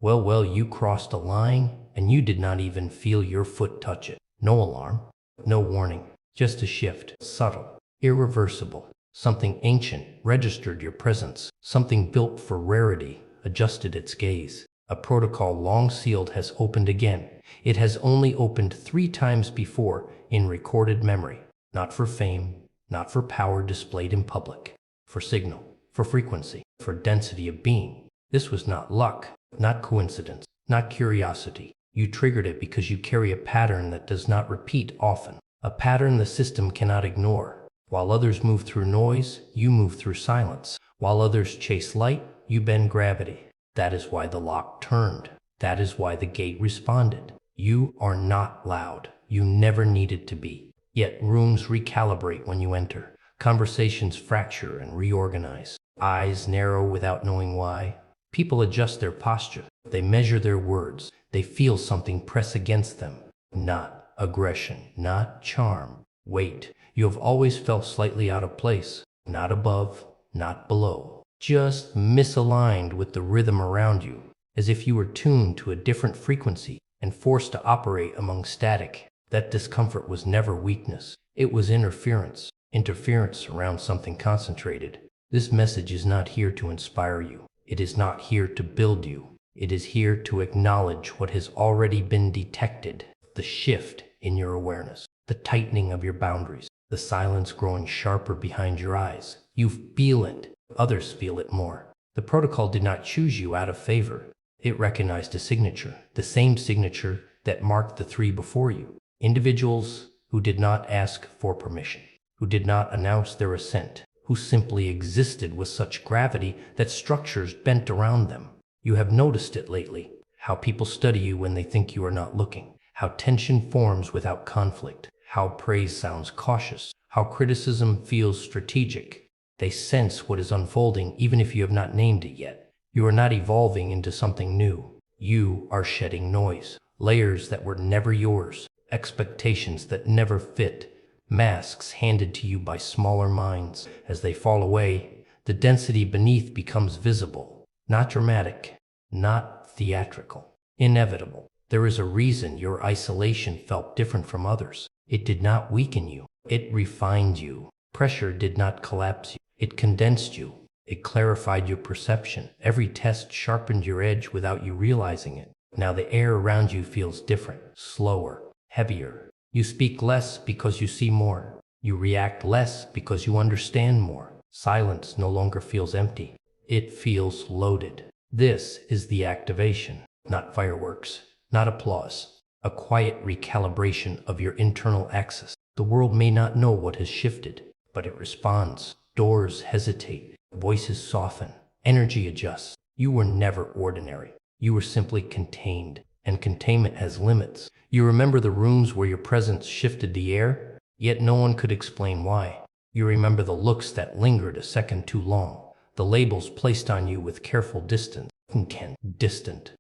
Well, you crossed a line and you did not even feel your foot touch it. No alarm, no warning, just a shift, subtle, irreversible. Something ancient registered your presence. Something built for rarity adjusted its gaze. A protocol long sealed has opened again. It has only opened 3 times before in recorded memory. Not for fame, not for power displayed in public. For signal, for frequency, for density of being. This was not luck, not coincidence, not curiosity. You triggered it because you carry a pattern that does not repeat often. A pattern the system cannot ignore. While others move through noise, you move through silence. While others chase light, you bend gravity. That is why the lock turned. That is why the gate responded. You are not loud. You never needed to be. Yet rooms recalibrate when you enter. Conversations fracture and reorganize. Eyes narrow without knowing why. People adjust their posture. They measure their words. They feel something press against them. Not aggression, not charm. Wait. You have always felt slightly out of place. Not above, not below. Just misaligned with the rhythm around you. As if you were tuned to a different frequency and forced to operate among static. That discomfort was never weakness. It was interference. Interference around something concentrated. This message is not here to inspire you. It is not here to build you. It is here to acknowledge what has already been detected. The shift in your awareness. The tightening of your boundaries. The silence growing sharper behind your eyes. You feel it. Others feel it more. The protocol did not choose you out of favor. It recognized a signature. The same signature that marked the 3 before you. Individuals who did not ask for permission. Who did not announce their assent. Who simply existed with such gravity that structures bent around them. You have noticed it lately. How people study you when they think you are not looking. How tension forms without conflict. How praise sounds cautious. How criticism feels strategic. They sense what is unfolding even if you have not named it yet. You are not evolving into something new. You are shedding noise. Layers that were never yours. Expectations that never fit. Masks handed to you by smaller minds. As they fall away, the density beneath becomes visible. Not dramatic. Not theatrical. Inevitable. There is a reason your isolation felt different from others. It did not weaken you. It refined you. Pressure did not collapse you. It condensed you. It clarified your perception. Every test sharpened your edge without you realizing it. Now the air around you feels different, slower, heavier. You speak less because you see more. You react less because you understand more. Silence no longer feels empty. It feels loaded. This is the activation, not fireworks, not applause. A quiet recalibration of your internal axis. The world may not know what has shifted, but it responds. Doors hesitate, voices soften, energy adjusts. You were never ordinary. You were simply contained, and containment has limits. You remember the rooms where your presence shifted the air, yet no one could explain why. You remember the looks that lingered a second too long, the labels placed on you with careful distance. Distant,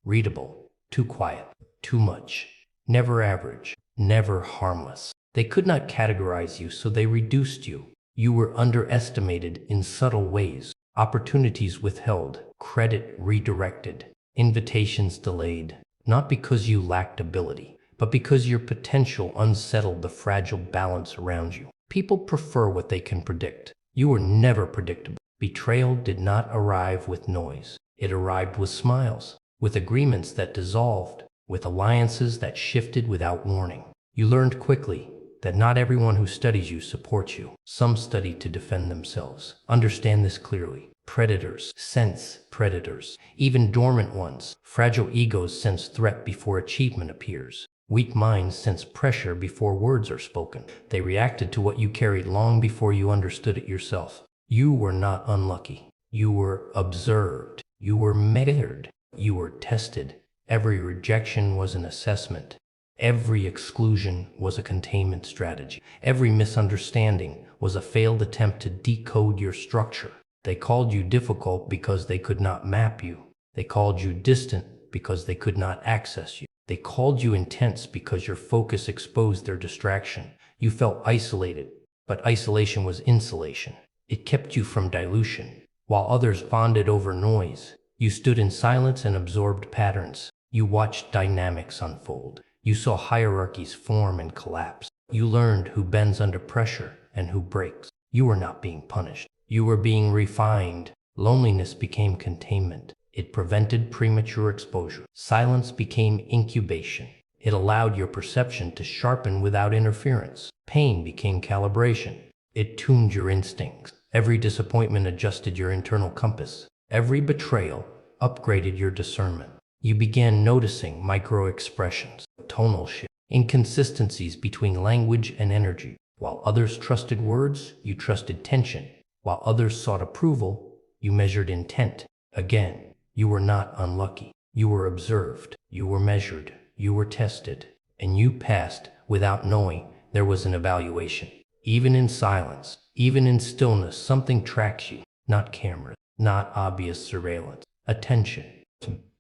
readable. Too quiet, too much, never average, never harmless. They could not categorize you, so they reduced you. You were underestimated in subtle ways. Opportunities withheld, credit redirected, invitations delayed. Not because you lacked ability, but because your potential unsettled the fragile balance around you. People prefer what they can predict. You were never predictable. Betrayal did not arrive with noise. It arrived with smiles. With agreements that dissolved, with alliances that shifted without warning. You learned quickly that not everyone who studies you supports you. Some study to defend themselves. Understand this clearly. Predators sense predators, even dormant ones. Fragile egos sense threat before achievement appears. Weak minds sense pressure before words are spoken. They reacted to what you carried long before you understood it yourself. You were not unlucky. You were observed. You were measured. You were tested. Every rejection was an assessment. Every exclusion was a containment strategy. Every misunderstanding was a failed attempt to decode your structure. They called you difficult because they could not map you. They called you distant because they could not access you. They called you intense because your focus exposed their distraction. You felt isolated, but isolation was insulation. It kept you from dilution. While others bonded over noise, You stood in silence and absorbed patterns. You watched dynamics unfold. You saw hierarchies form and collapse. You learned who bends under pressure and who breaks. You were not being punished. You were being refined. Loneliness became containment. It prevented premature exposure. Silence became incubation. It allowed your perception to sharpen without interference. Pain became calibration. It tuned your instincts. Every disappointment adjusted your internal compass. Every betrayal upgraded your discernment. You began noticing micro-expressions, tonal shifts, inconsistencies between language and energy. While others trusted words, you trusted tension. While others sought approval, you measured intent. Again, you were not unlucky. You were observed. You were measured. You were tested. And you passed without knowing there was an evaluation. Even in silence, even in stillness, something tracks you. Not cameras, not obvious surveillance. Attention.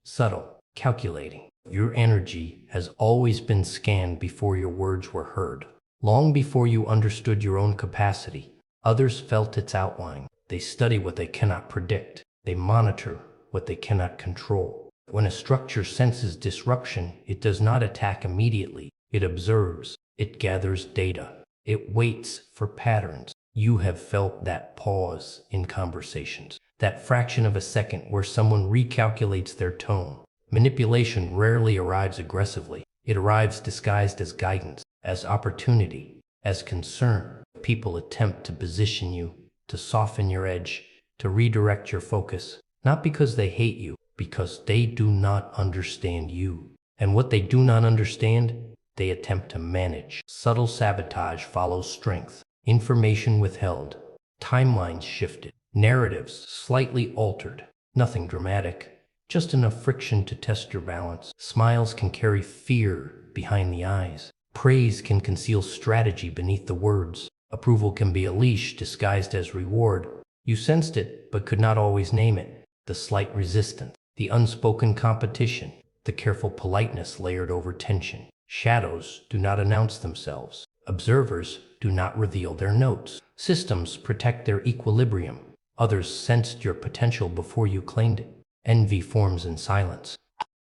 Subtle. Calculating. Your energy has always been scanned before your words were heard. Long before you understood your own capacity, others felt its outline. They study what they cannot predict. They monitor what they cannot control. When a structure senses disruption, it does not attack immediately. It observes. It gathers data. It waits for patterns. You have felt that pause in conversations, that fraction of a second where someone recalculates their tone. Manipulation rarely arrives aggressively. It arrives disguised as guidance, as opportunity, as concern. People attempt to position you, to soften your edge, to redirect your focus, not because they hate you, because they do not understand you. And what they do not understand, they attempt to manage. Subtle sabotage follows strength. Information withheld. Timelines shifted. Narratives slightly altered. Nothing dramatic, just enough friction to test your balance. Smiles can carry fear behind the eyes. Praise can conceal strategy beneath the words. Approval can be a leash disguised as reward. You sensed it, but could not always name it. The slight resistance, the unspoken competition, the careful politeness layered over tension. Shadows do not announce themselves. Observers do not reveal their notes. Systems protect their equilibrium. Others sensed your potential before you claimed it. Envy forms in silence.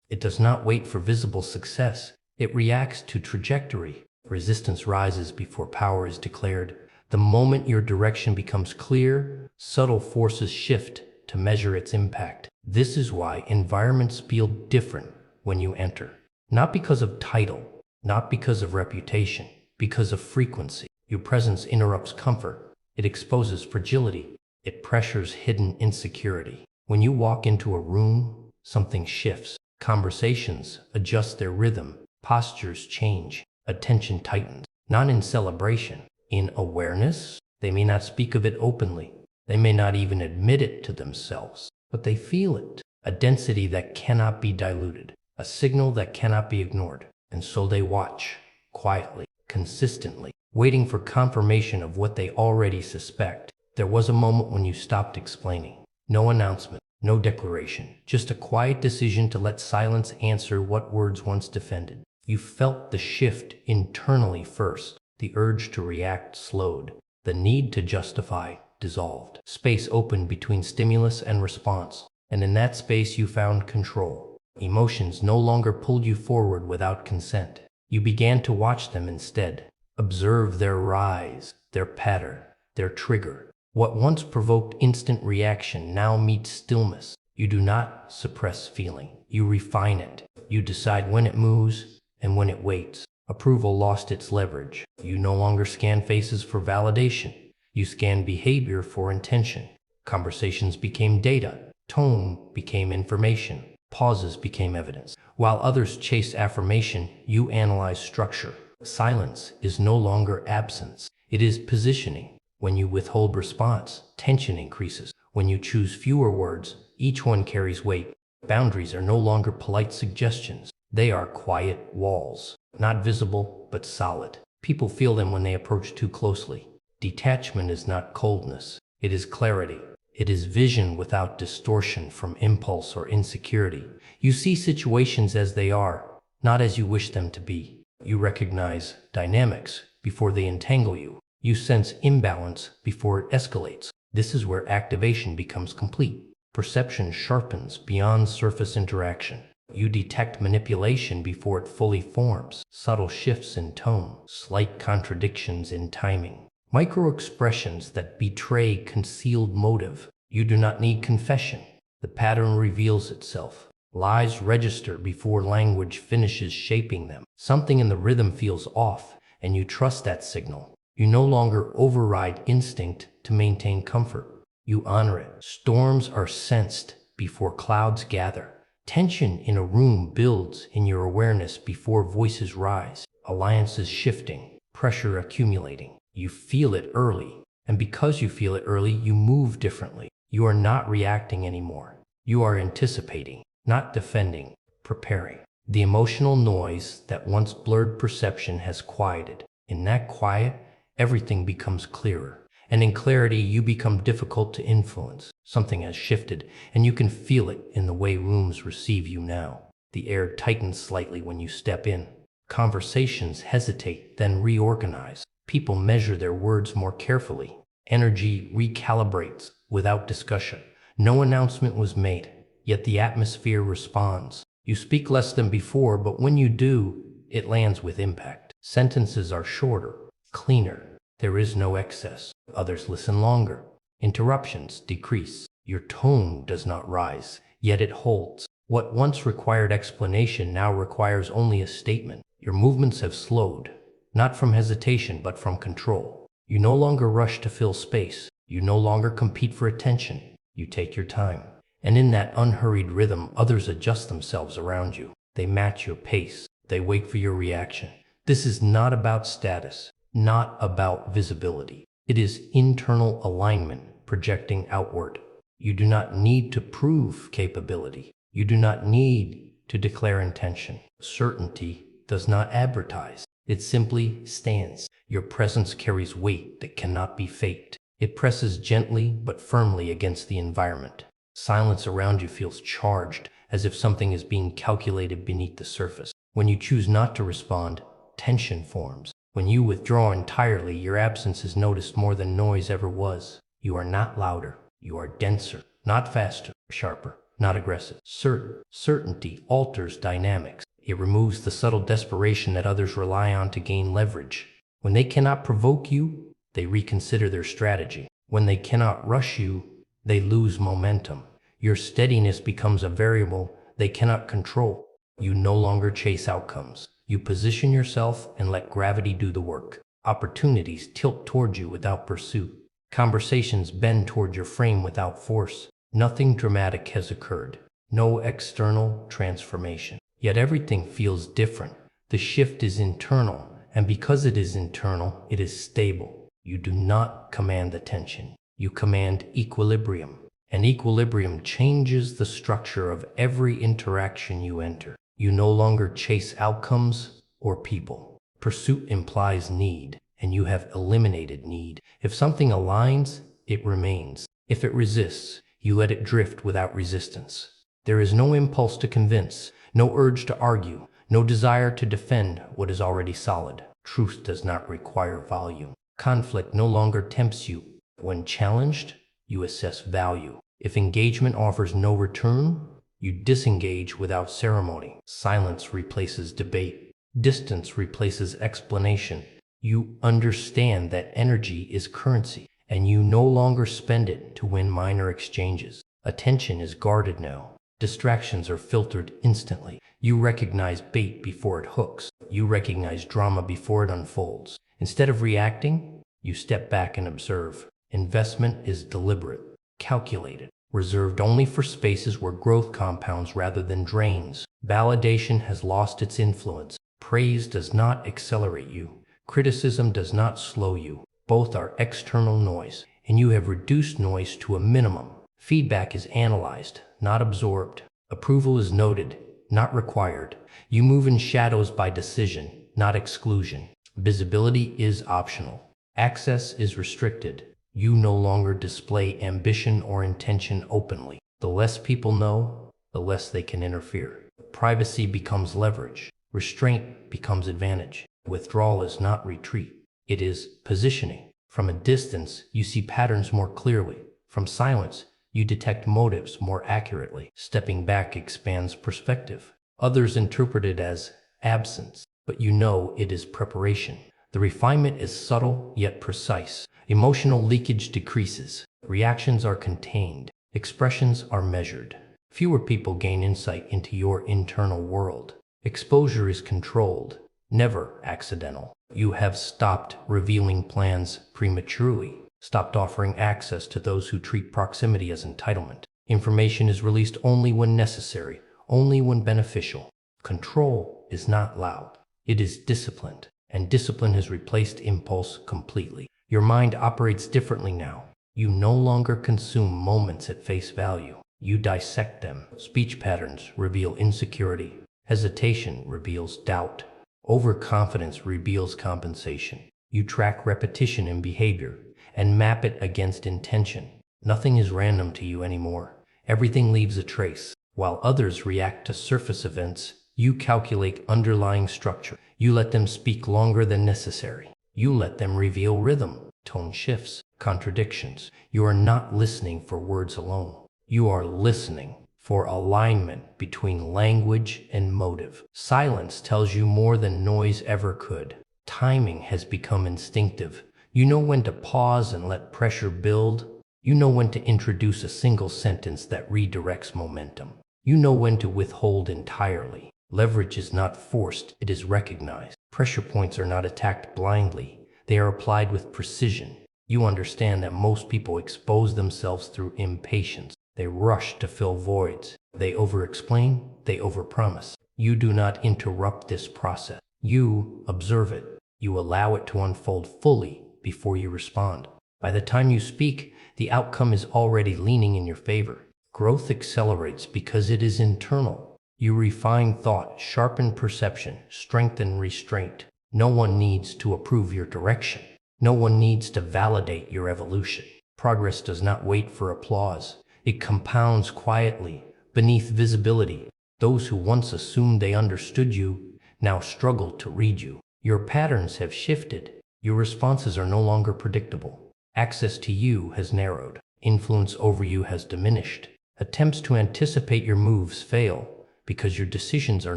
It does not wait for visible success. It reacts to trajectory. Resistance rises before power is declared. The moment your direction becomes clear, subtle forces shift to measure its impact. This is why environments feel different when you enter. Not because of title, not because of reputation, because of frequency. Your presence interrupts comfort. It exposes fragility. It pressures hidden insecurity. When you walk into a room, something shifts. Conversations adjust their rhythm. Postures change. Attention tightens. Not in celebration, in awareness. They may not speak of it openly. They may not even admit it to themselves, but they feel it. A density that cannot be diluted. A signal that cannot be ignored. And so they watch, quietly, consistently, waiting for confirmation of what they already suspect. There was a moment when you stopped explaining. No announcement, no declaration, just a quiet decision to let silence answer what words once defended. You felt the shift internally first. The urge to react slowed. The need to justify dissolved. Space opened between stimulus and response. And in that space you found control. Emotions no longer pulled you forward without consent. You began to watch them instead. Observe their rise, their pattern, their trigger. What once provoked instant reaction now meets stillness. You do not suppress feeling. You refine it. You decide when it moves and when it waits. Approval lost its leverage. You no longer scan faces for validation. You scan behavior for intention. Conversations became data. Tone became information. Pauses became evidence. While others chase affirmation, you analyze structure. Silence is no longer absence. It is positioning. When you withhold response, tension increases. When you choose fewer words, each one carries weight. Boundaries are no longer polite suggestions. They are quiet walls. Not visible, but solid. People feel them when they approach too closely. Detachment is not coldness. It is clarity. It is vision without distortion from impulse or insecurity. You see situations as they are, not as you wish them to be. You recognize dynamics before they entangle you. You sense imbalance before it escalates. This is where activation becomes complete. Perception sharpens beyond surface interaction. You detect manipulation before it fully forms, subtle shifts in tone, slight contradictions in timing, micro-expressions that betray concealed motive. You do not need confession. The pattern reveals itself. Lies register before language finishes shaping them. Something in the rhythm feels off, and you trust that signal. You no longer override instinct to maintain comfort. You honor it. Storms are sensed before clouds gather. Tension in a room builds in your awareness before voices rise. Alliances shifting, pressure accumulating. You feel it early, and because you feel it early, you move differently. You are not reacting anymore. You are anticipating, not defending, preparing. The emotional noise that once blurred perception has quieted. In that quiet, everything becomes clearer. And in clarity, you become difficult to influence. Something has shifted, and you can feel it in the way rooms receive you now. The air tightens slightly when you step in. Conversations hesitate, then reorganize. People measure their words more carefully. Energy recalibrates without discussion. No announcement was made, yet the atmosphere responds. You speak less than before, but when you do, it lands with impact. Sentences are shorter, cleaner. There is no excess. Others listen longer. Interruptions decrease. Your tone does not rise, yet it holds. What once required explanation now requires only a statement. Your movements have slowed, not from hesitation but from control. You no longer rush to fill space. You no longer compete for attention. You take your time. And in that unhurried rhythm, others adjust themselves around you. They match your pace. They wait for your reaction. This is not about status, not about visibility. It is internal alignment projecting outward. You do not need to prove capability. You do not need to declare intention. Certainty does not advertise. It simply stands. Your presence carries weight that cannot be faked. It presses gently but firmly against the environment. Silence around you feels charged, as if something is being calculated beneath the surface. When you choose not to respond, tension forms. When you withdraw entirely, your absence is noticed more than noise ever was. You are not louder. You are denser, not faster, sharper, not aggressive. Certainty alters dynamics. It removes the subtle desperation that others rely on to gain leverage. When they cannot provoke you, they reconsider their strategy. When they cannot rush you, they lose momentum. Your steadiness becomes a variable they cannot control. You no longer chase outcomes. You position yourself and let gravity do the work. Opportunities tilt toward you without pursuit. Conversations bend toward your frame without force. Nothing dramatic has occurred. No external transformation. Yet everything feels different. The shift is internal, and because it is internal, it is stable. You do not command attention. You command equilibrium. And equilibrium changes the structure of every interaction you enter. You no longer chase outcomes or people. Pursuit implies need, and you have eliminated need. If something aligns, it remains. If it resists, you let it drift without resistance. There is no impulse to convince, no urge to argue, no desire to defend what is already solid. Truth does not require volume. Conflict no longer tempts you. When challenged, you assess value. If engagement offers no return, you disengage without ceremony. Silence replaces debate. Distance replaces explanation. You understand that energy is currency, and you no longer spend it to win minor exchanges. Attention is guarded now. Distractions are filtered instantly. You recognize bait before it hooks. You recognize drama before it unfolds. Instead of reacting, you step back and observe. Investment is deliberate, calculated, reserved only for spaces where growth compounds rather than drains. Validation has lost its influence. Praise does not accelerate you. Criticism does not slow you. Both are external noise, and you have reduced noise to a minimum. Feedback is analyzed, not absorbed. Approval is noted, not required. You move in shadows by decision, not exclusion. Visibility is optional. Access is restricted. You no longer display ambition or intention openly. The less people know, the less they can interfere. Privacy becomes leverage. Restraint becomes advantage. Withdrawal is not retreat. It is positioning. From a distance, you see patterns more clearly. From silence, You detect motives more accurately. Stepping back expands perspective. Others interpret it as absence, but you know it is preparation. The refinement is subtle yet precise. Emotional leakage decreases. Reactions are contained. Expressions are measured. Fewer people gain insight into your internal world. Exposure is controlled, never accidental. You have stopped revealing plans prematurely, stopped offering access to those who treat proximity as entitlement. Information is released only when necessary, only when beneficial. Control is not loud. It is disciplined, and discipline has replaced impulse completely. Your mind operates differently now. You no longer consume moments at face value. You dissect them. Speech patterns reveal insecurity. Hesitation reveals doubt. Overconfidence reveals compensation. You track repetition in behavior and map it against intention. Nothing is random to you anymore. Everything leaves a trace. While others react to surface events, you calculate underlying structure. You let them speak longer than necessary. You let them reveal rhythm, tone shifts, contradictions. You are not listening for words alone. You are listening for alignment between language and motive. Silence tells you more than noise ever could. Timing has become instinctive. You know when to pause and let pressure build. You know when to introduce a single sentence that redirects momentum. You know when to withhold entirely. Leverage is not forced, it is recognized. Pressure points are not attacked blindly. They are applied with precision. You understand that most people expose themselves through impatience. They rush to fill voids. They over-explain, they over-promise. You do not interrupt this process. You observe it. You allow it to unfold fully before you respond. By the time you speak, the outcome is already leaning in your favor. Growth accelerates because it is internal. You refine thought, sharpen perception, strengthen restraint. No one needs to approve your direction. No one needs to validate your evolution. Progress does not wait for applause. It compounds quietly, beneath visibility. Those who once assumed they understood you now struggle to read you. Your patterns have shifted. Your responses are no longer predictable. Access to you has narrowed. Influence over you has diminished. Attempts to anticipate your moves fail because your decisions are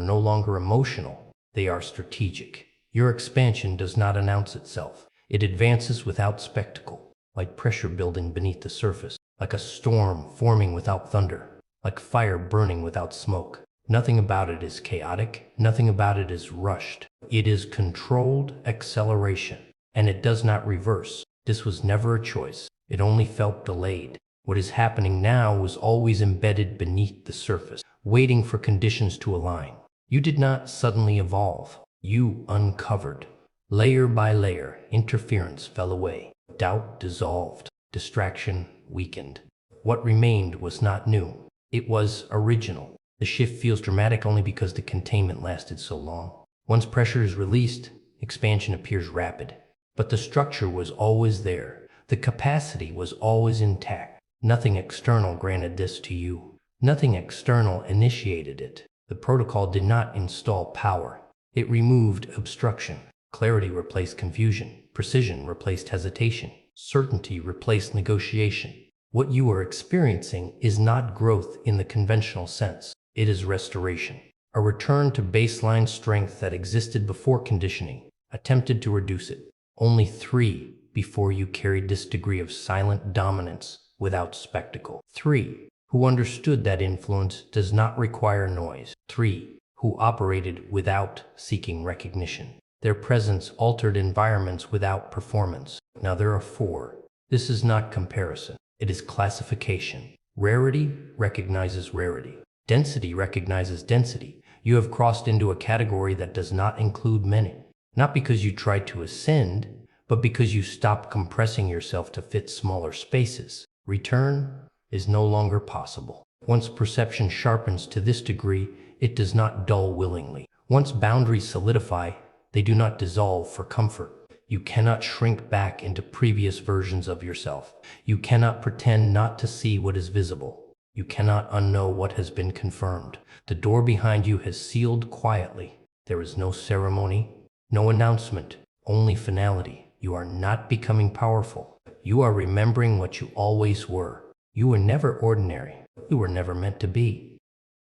no longer emotional. They are strategic. Your expansion does not announce itself. It advances without spectacle, like pressure building beneath the surface, like a storm forming without thunder, like fire burning without smoke. Nothing about it is chaotic. Nothing about it is rushed. It is controlled acceleration, and it does not reverse. This was never a choice. It only felt delayed. What is happening now was always embedded beneath the surface, waiting for conditions to align. You did not suddenly evolve. You uncovered. Layer by layer, interference fell away. Doubt dissolved. Distraction weakened. What remained was not new. It was original. The shift feels dramatic only because the containment lasted so long. Once pressure is released, expansion appears rapid. But the structure was always there. The capacity was always intact. Nothing external granted this to you. Nothing external initiated it. The protocol did not install power. It removed obstruction. Clarity replaced confusion. Precision replaced hesitation. Certainty replaced negotiation. What you are experiencing is not growth in the conventional sense. It is restoration. A return to baseline strength that existed before conditioning, attempted to reduce it. Only 3 before you carried this degree of silent dominance without spectacle. 3 who understood that influence does not require noise. 3 who operated without seeking recognition. Their presence altered environments without performance. Now there are 4. This is not comparison. It is classification. Rarity recognizes rarity. Density recognizes density. You have crossed into a category that does not include many. Not because you tried to ascend, but because you stopped compressing yourself to fit smaller spaces. Return is no longer possible. Once perception sharpens to this degree, it does not dull willingly. Once boundaries solidify, they do not dissolve for comfort. You cannot shrink back into previous versions of yourself. You cannot pretend not to see what is visible. You cannot unknow what has been confirmed. The door behind you has sealed quietly. There is no ceremony, no announcement, only finality. You are not becoming powerful. You are remembering what you always were. You were never ordinary. You were never meant to be.